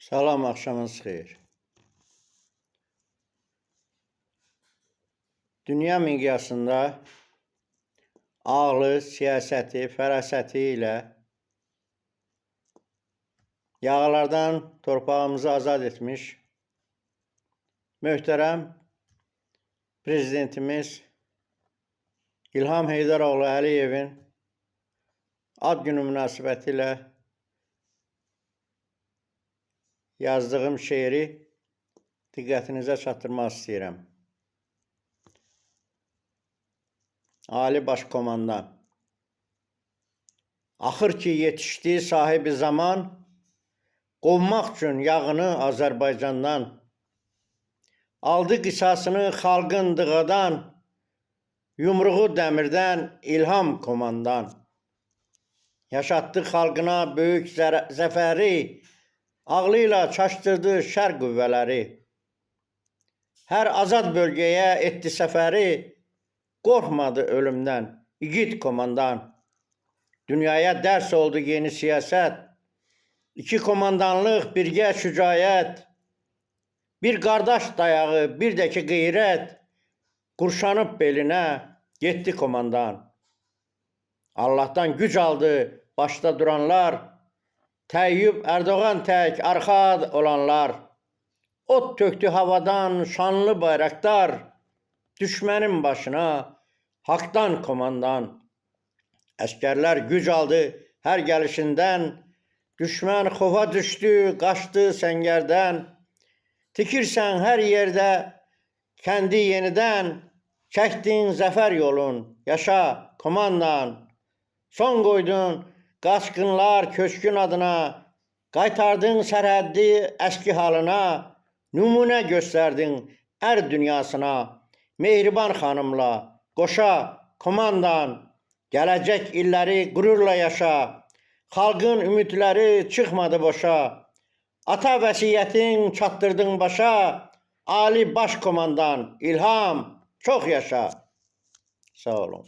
Salam, axşamınız xeyir. Dünya miqyasında ağlı, siyasəti, fərasəti ilə yağlardan torpağımızı azad etmiş möhtərəm prezidentimiz İlham Heydər Əliyevin ad günü münasibətilə yazdığım şeiri diqqətinizə çatdırmaq istəyirəm. Ali Başkomandan. Axır ki yetişdi sahibi zaman, qovmaq üçün yağını Azərbaycandan. Aldı qisasını xalqın dığadan, yumruğu dəmirdən İlham komandan. Yaşatdı xalqına böyük zəfəri, ağlıyla çaşdırdı şər qüvvələri. Hər azad bölgəyə etdi səfəri, qorxmadı ölümdən, igid komandan. Dünyaya dərs oldu yeni siyasət, iki komandanlıq, birgə şücayət. Bir qardaş dayağı, bir də ki qeyrət, qurşanıb belinə, getdi komandan. Allah'tan güc aldı başda duranlar, Təyyub Erdoğan tək arxa olanlar. Ot töktü havadan şanlı bayraqlar, düşmənin başına, haqdan komandan. Əskərlər güc aldı hər gəlişindən, düşmən xofa düşdü, qaçdı səngərdən. Tikirsən hər yerdə kəndi yenidən, çəkdin zəfər yolun, yaşa komandan. Son qoydun qaçqınlar köçkün adına, qaytardın sərhəddi əski halına, nümunə göstərdin ər dünyasına, Mehriban xanımla qoşa komandan, gələcək illəri qürurla yaşa, xalqın ümidləri çıxmadı boşa, ata vəsiyyətin çatdırdın başa, Ali Başkomandan İlham çox yaşa. Sağ olun.